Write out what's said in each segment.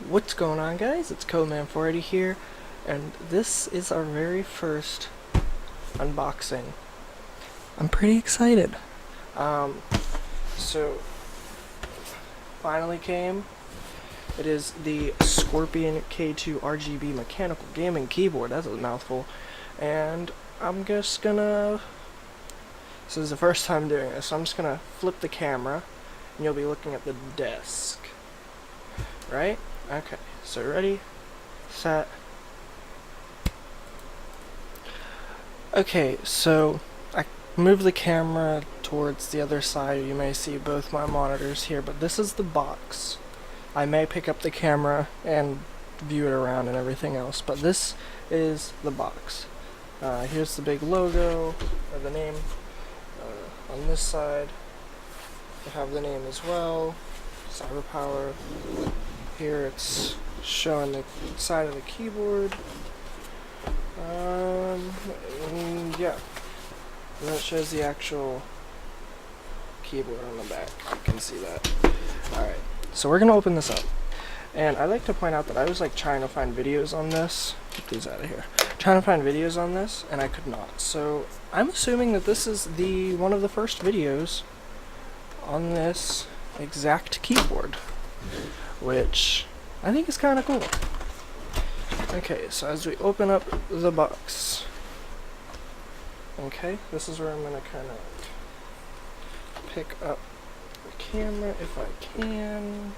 What's going on, guys? It's Codeman480 here, and this is our very first unboxing. I'm pretty excited. So finally came. It is the Skorpion K2 RGB mechanical gaming keyboard. That's a mouthful. And I'm just gonna. This is the first time doing this, so I'm just gonna flip the camera, and you'll be looking at the desk. Right? Okay, so ready, set. Okay, so I move the camera towards the other side. You may see both my monitors here, but this is the box. I may pick up the camera and view it around and everything else, but this is the box. Here's the big logo, or the name. On this side, I have the name as well, CyberPower. Here it's showing the side of the keyboard. Yeah. And that shows the actual keyboard on the back. You can see that. Alright, so we're gonna open this up. And I'd like to point out that I was trying to find videos on this. Get these out of here. Trying to find videos on this, and I could not. So I'm assuming that this is one of the first videos on this exact keyboard, which I think is kind of cool. Okay, so as we open up the box, okay, this is where I'm going to kind of pick up the camera if I can.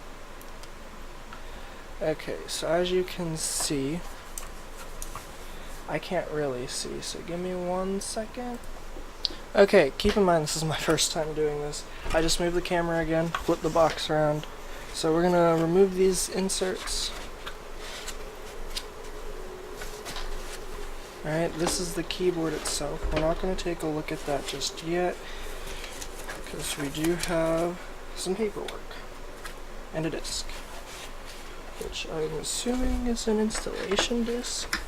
Okay, so as you can see, I can't really see, so give me 1 second. Okay, keep in mind this is my first time doing this. I just moved the camera again, flip the box around. So we're gonna remove these inserts. Alright, this is the keyboard itself. We're not gonna take a look at that just yet, because we do have some paperwork and a disc, which I'm assuming is an installation disc.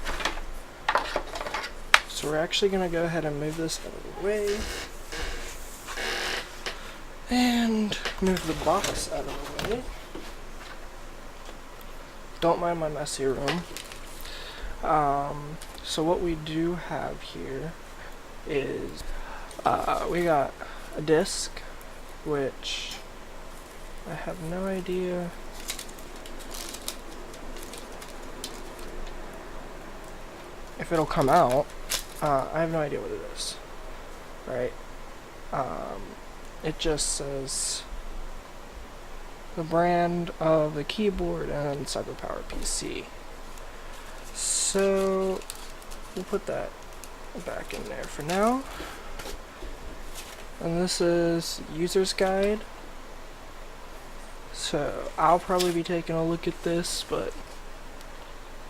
So we're actually gonna go ahead and move this out of the way and move the box out of the way. Don't mind my messy room. So what we do have here is we got a disc, which I have no idea if it'll come out. I have no idea what it is. Right? It just says the brand of the keyboard and CyberPower PC. So we'll put that back in there for now. And this is user's guide. So I'll probably be taking a look at this, but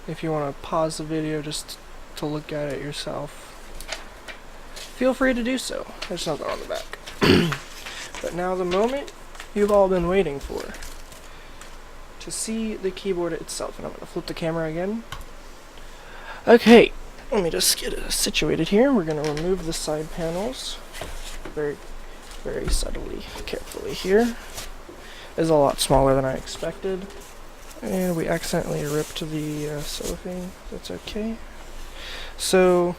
if you want to pause the video just to look at it yourself, feel free to do so. There's nothing on the back. But now the moment you've all been waiting for, to see the keyboard itself. And I'm going to flip the camera again. Okay, let me just get it situated here. We're going to remove the side panels very, very subtly, carefully here. It's a lot smaller than I expected. And we accidentally ripped the cellophane. That's okay. So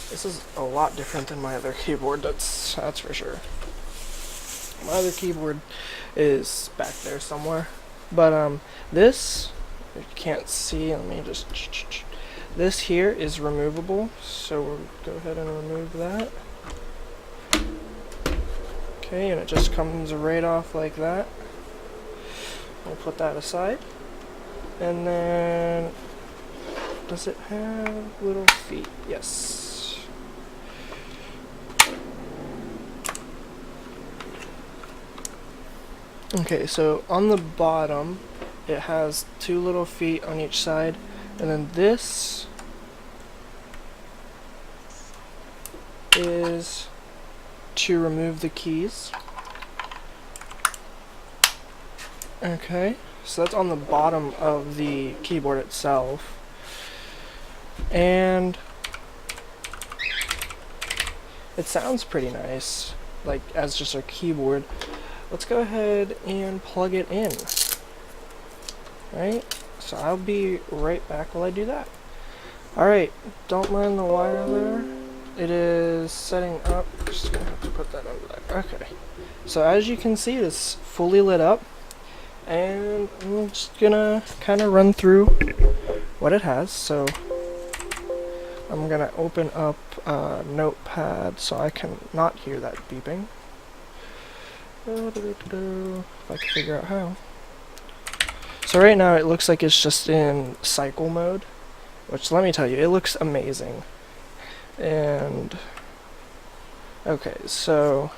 this is a lot different than my other keyboard, that's for sure. My other keyboard is back there somewhere. But this, if you can't see, let me just... This here is removable, so we'll go ahead and remove that. Okay, and it just comes right off like that. We'll put that aside. And then, does it have little feet? Yes. Okay, so on the bottom, it has 2 little feet on each side, and then this is to remove the keys. Okay, so that's on the bottom of the keyboard itself. And it sounds pretty nice, as just a keyboard. Let's go ahead and plug it in. Right? So I'll be right back while I do that. Alright, don't mind the wire there. It is setting up. Just gonna have to put that under there. Okay. So as you can see, it's fully lit up. And I'm just gonna kind of run through what it has. So I'm gonna open up a notepad so I can not hear that beeping. If I can figure out how. So right now it looks like it's just in cycle mode, which let me tell you, it looks amazing. And okay, so,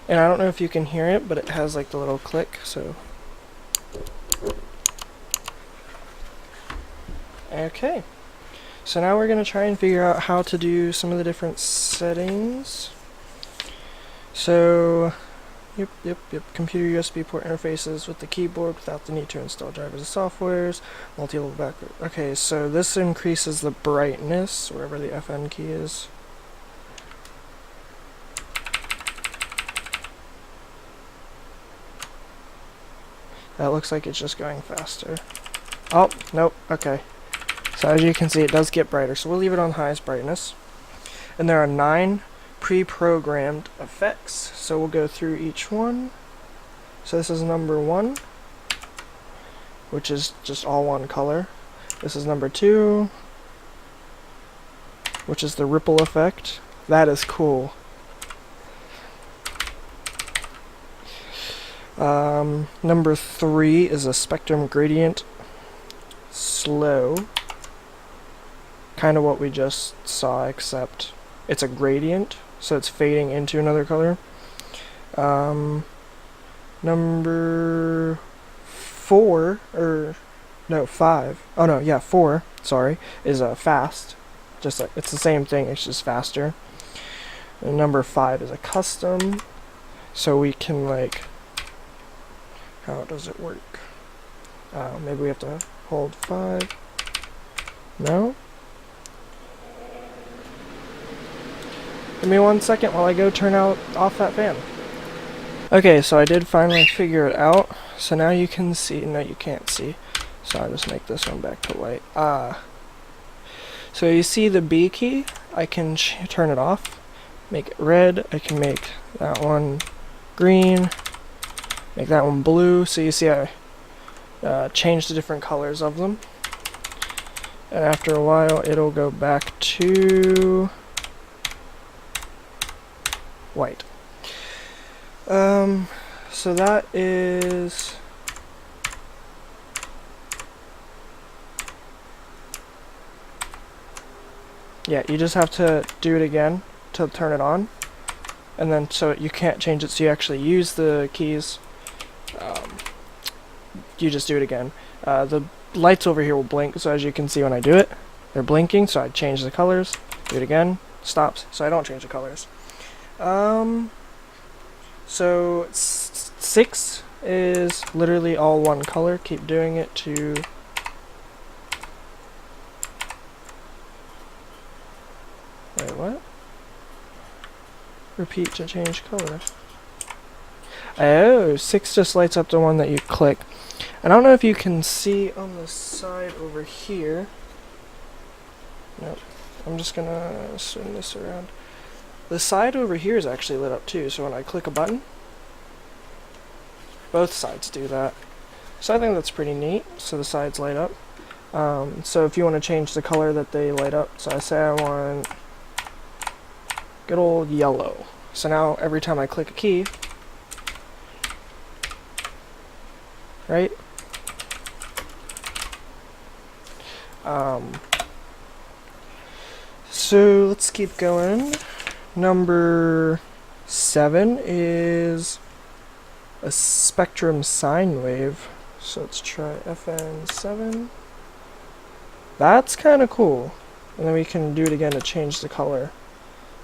and I don't know if you can hear it, but it has like the little click, so. Okay, so now we're going to try and figure out how to do some of the different settings. So, yep, computer USB port interfaces with the keyboard without the need to install drivers and softwares, multi-level backward. Okay, so this increases the brightness, wherever the FN key is. That looks like it's just going faster. Oh, nope, okay. So as you can see, it does get brighter, so we'll leave it on highest brightness. And there are 9 pre-programmed effects, so we'll go through each one. So this is number 1, which is just all one color. This is number 2, which is the ripple effect. That is cool. Number 3 is a spectrum gradient slow. Kind of what we just saw, except it's a gradient, so it's fading into another color. Number 4, or no, 5. Oh no, yeah, 4. Sorry, is a fast. Just like it's the same thing, it's just faster. And number 5 is a custom, so we can like. How does it work? Maybe we have to hold 5. No. Give me 1 second while I go turn off that fan. Okay, so I did finally figure it out. So now you can see. No, you can't see. So I'll just make this one back to white. So you see the B key? I can turn it off. Make it red. I can make that one green. Make that one blue. So you see I changed the different colors of them. And after a while, it'll go back to white. So that is yeah, you just have to do it again to turn it on, and then so you can't change it, so you actually use the keys. You just do it again. The lights over here will blink, so as you can see when I do it, they're blinking, so I change the colors, do it again, stops, so I don't change the colors. So 6 is literally all one color. Keep doing it to wait, what? Repeat to change color. Oh, 6 just lights up the one that you click. I don't know if you can see on the side over here. Nope. I'm just gonna swing this around. The side over here is actually lit up too, so when I click a button, both sides do that. So I think that's pretty neat, so the sides light up. So if you want to change the color that they light up, so I say I want good old yellow. So now every time I click a key, right? So let's keep going. Number 7 is a spectrum sine wave. So let's try FN7. That's kind of cool. And then we can do it again to change the color.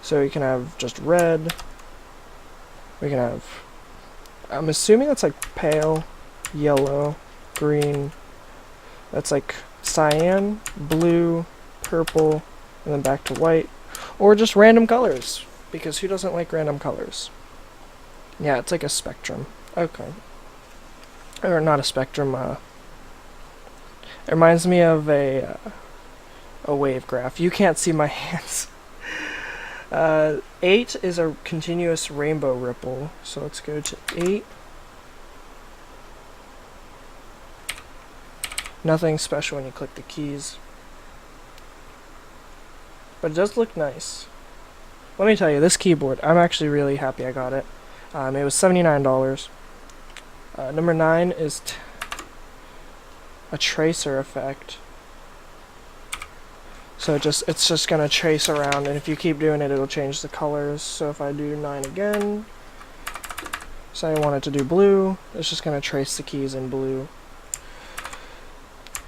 So we can have just red. We can have, I'm assuming that's like pale, yellow, green. That's like cyan, blue, purple, and then back to white. Or just random colors, because who doesn't like random colors? Yeah, it's like a spectrum. Okay. or not a spectrum, it reminds me of a wave graph. You can't see my hands. 8 is a continuous rainbow ripple, so let's go to 8. Nothing special when you click the keys, but it does look nice. Let me tell you, this keyboard, I'm actually really happy I got it. It was $79. Number 9 is a tracer effect. So it's just gonna trace around, and if you keep doing it, it'll change the colors. So if I do 9 again, say I want it to do blue, it's just gonna trace the keys in blue.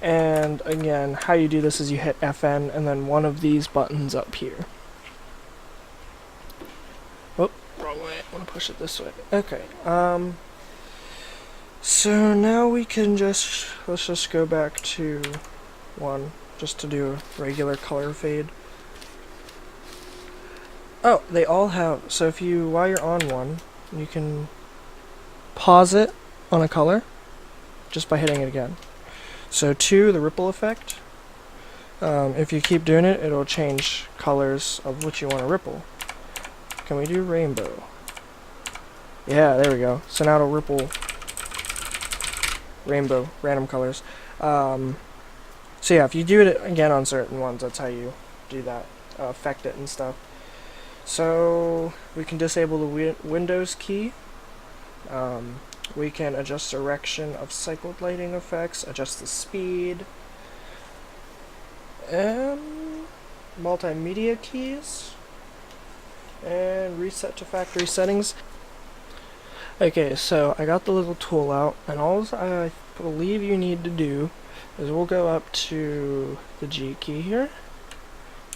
And again, how you do this is you hit FN and then one of these buttons up here. Oh, wrong way. I want to push it this way. Okay. So now we can let's just go back to 1, just to do a regular color fade. Oh, they all have, so if you, while you're on 1, you can pause it on a color just by hitting it again. So 2, the ripple effect. If you keep doing it, it'll change colors of which you want to ripple. Can we do rainbow? Yeah, there we go. So now it'll ripple rainbow, random colors. So yeah, if you do it again on certain ones, that's how you do that, affect it and stuff. So we can disable the Windows key. We can adjust direction of cycled lighting effects, adjust the speed, and multimedia keys, and reset to factory settings. Okay, so I got the little tool out, and all I believe you need to do is we'll go up to the G key here,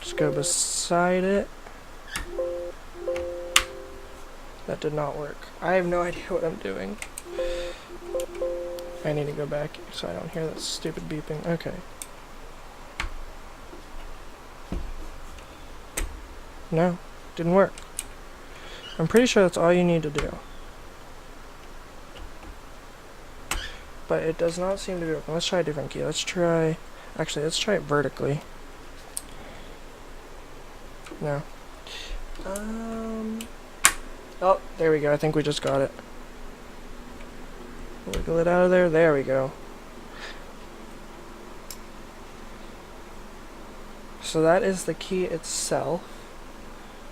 just go beside it. That did not work. I have no idea what I'm doing. I need to go back so I don't hear that stupid beeping. Okay. No, didn't work. I'm pretty sure that's all you need to do. But it does not seem to be working. Let's try a different key. Let's try it vertically. No. Oh, there we go. I think we just got it. Wiggle it out of there. There we go. So that is the key itself,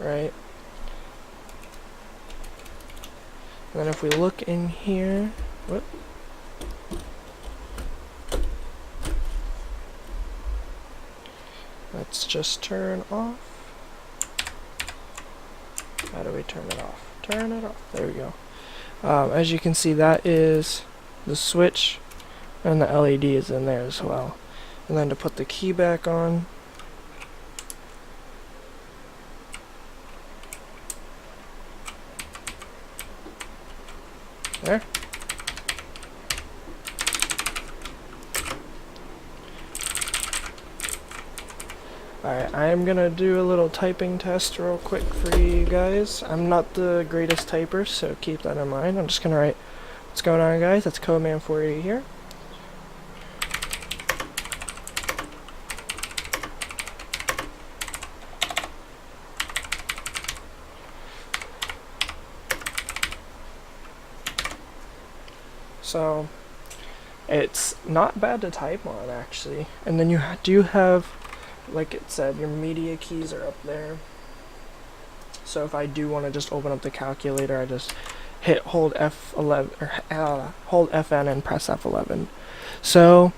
right? And then if we look in here, whoop. Let's just turn off. How do we turn it off? Turn it off. There we go. As you can see, that is the switch, and the LED is in there as well. And then to put the key back on, there. Alright, I'm gonna do a little typing test real quick for you guys. I'm not the greatest typer, so keep that in mind. I'm just gonna write, what's going on guys, that's Codeman48 here. So, it's not bad to type on actually. And then you do have, like it said, your media keys are up there. So if I do want to just open up the calculator, I just hold F11 or hold FN and press F11. So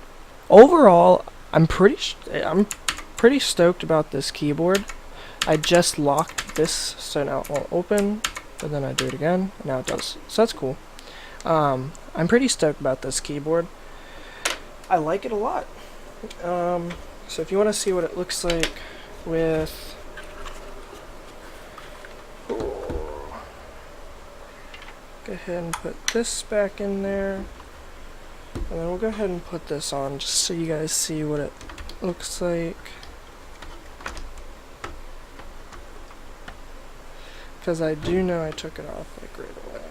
overall, I'm pretty stoked about this keyboard. I just locked this, so now it won't open, but then I do it again, and now it does. So that's cool. I'm pretty stoked about this keyboard. I like it a lot. So if you want to see what it looks like with, go ahead and put this back in there, and then we'll go ahead and put this on just so you guys see what it looks like. Because I do know I took it off like right away.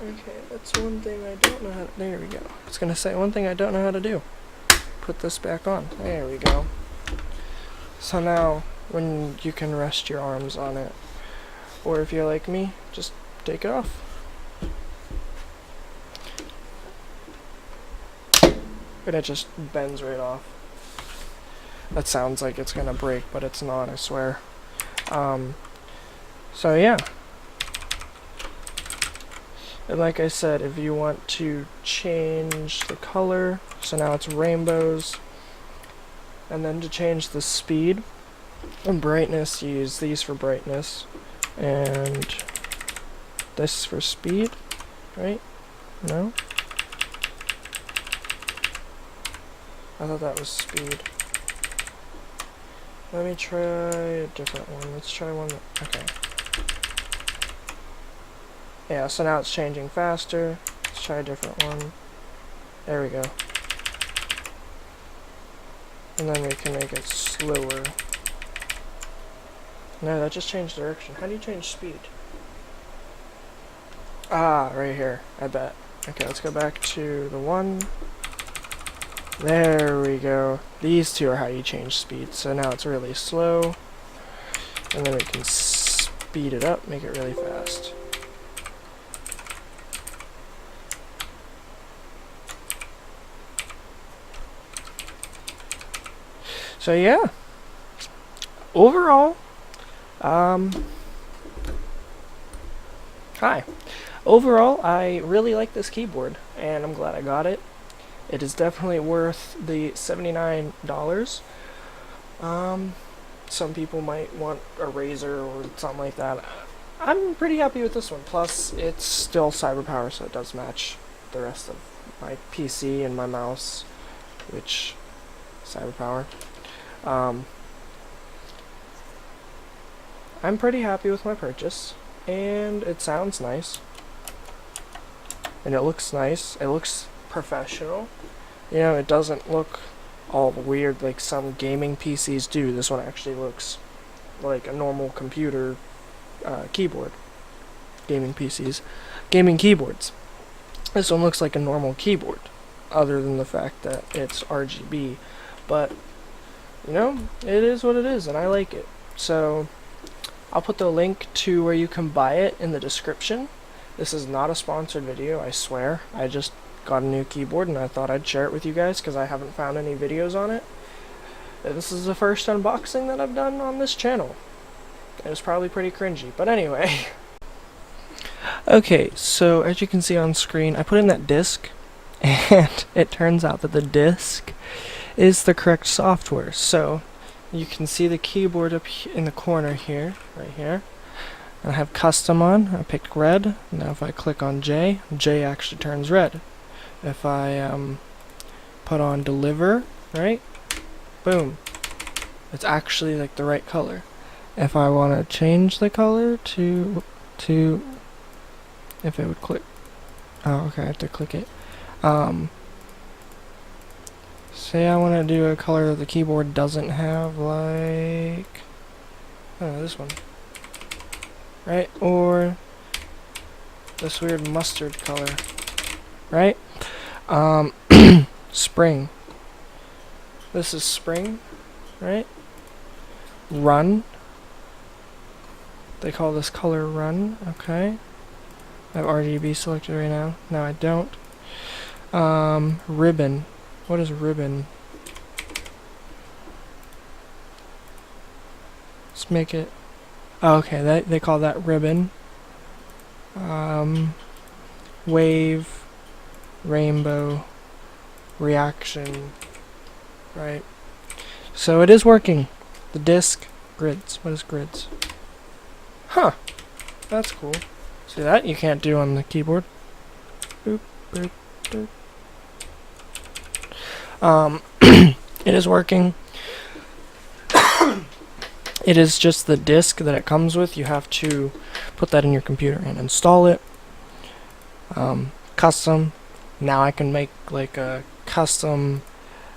Okay, that's one thing I don't know how to, there we go. I was gonna say one thing I don't know how to do. Put this back on. There we go. So now, when you can rest your arms on it, or if you're like me, just take it off. And it just bends right off. That sounds like it's gonna break, but it's not, I swear. So yeah. And like I said, if you want to change the color, so now it's rainbows, and then to change the speed and brightness, you use these for brightness, and this for speed, right? No? I thought that was speed. Let me try a different one. Let's try one that, okay. Yeah, so now it's changing faster. Let's try a different one. There we go. And then we can make it slower. No, that just changed direction. How do you change speed? Ah, right here, I bet. Okay, let's go back to the one. There we go. These two are how you change speed. So now it's really slow. And then we can speed it up, make it really fast. So yeah. Overall, hi. Overall, I really like this keyboard, and I'm glad I got it. It is definitely worth the $79. Some people might want a Razer or something like that. I'm pretty happy with this one. Plus, it's still CyberPower, so it does match the rest of my PC and my mouse, which CyberPower. I'm pretty happy with my purchase, and it sounds nice, and it looks nice. It looks professional. You know, it doesn't look all weird like some gaming PCs do. This one actually looks like a normal computer keyboard. Gaming PCs, gaming keyboards. This one looks like a normal keyboard, other than the fact that it's RGB. But you know, it is what it is, and I like it. So I'll put the link to where you can buy it in the description. This is not a sponsored video, I swear. I just got a new keyboard and I thought I'd share it with you guys because I haven't found any videos on it. This is the first unboxing that I've done on this channel. It was probably pretty cringy, but anyway. Okay, so as you can see on screen, I put in that disc, and it turns out that the disc is the correct software. So you can see the keyboard up in the corner here, right here. And I have custom on. I picked red. Now if I click on J, J actually turns red. If I put on deliver, right? Boom. It's actually like the right color. If I want to change the color to if it would click. Oh, okay, I have to click it. Say I want to do a color that the keyboard doesn't have, like, oh, this one, right? Or this weird mustard color, right? Spring. This is spring, right? Run. They call this color run, okay. I have RGB selected right now. No, I don't. Ribbon. What is ribbon? Let's make it. Oh, okay, they call that ribbon. Wave, rainbow, reaction. Right. So it is working. The disc, grids. What is grids? Huh. That's cool. See that? You can't do on the keyboard. Boop, boop, boop. It is working. It is just the disc that it comes with. You have to put that in your computer and install it. Custom. Now I can make like a custom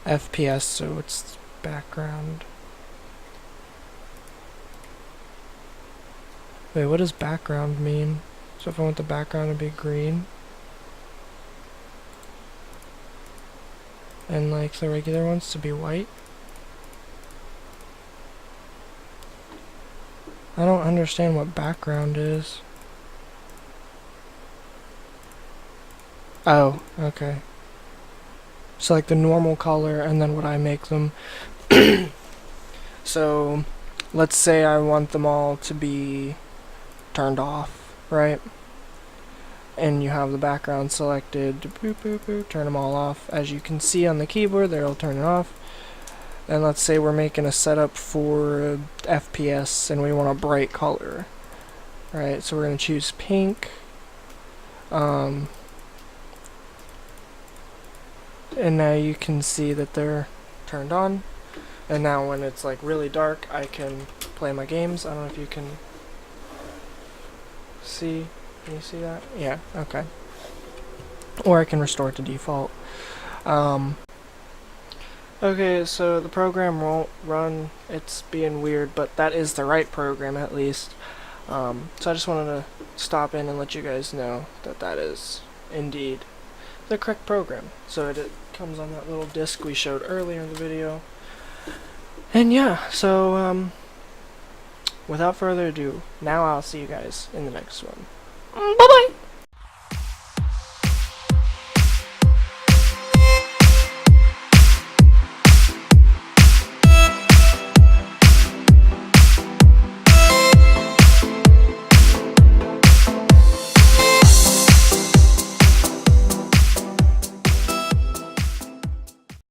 FPS, so it's background. Wait, what does background mean? So if I want the background to be green, and like the regular ones to be white? I don't understand what background is. Oh, okay. So like the normal color and then what I make them. So let's say I want them all to be turned off, right? And you have the background selected, boop, boop, boop, turn them all off. As you can see on the keyboard, they'll turn it off. And let's say we're making a setup for FPS and we want a bright color, right? So we're going to choose pink. And now you can see that they're turned on. And now when it's like really dark, I can play my games. I don't know if you can see. Can you see that? Yeah, okay. Or I can restore it to default. Okay, so the program won't run. It's being weird, but that is the right program at least. So I just wanted to stop in and let you guys know that that is indeed the correct program. So it comes on that little disc we showed earlier in the video. And yeah, so without further ado, now I'll see you guys in the next one. Bye-bye!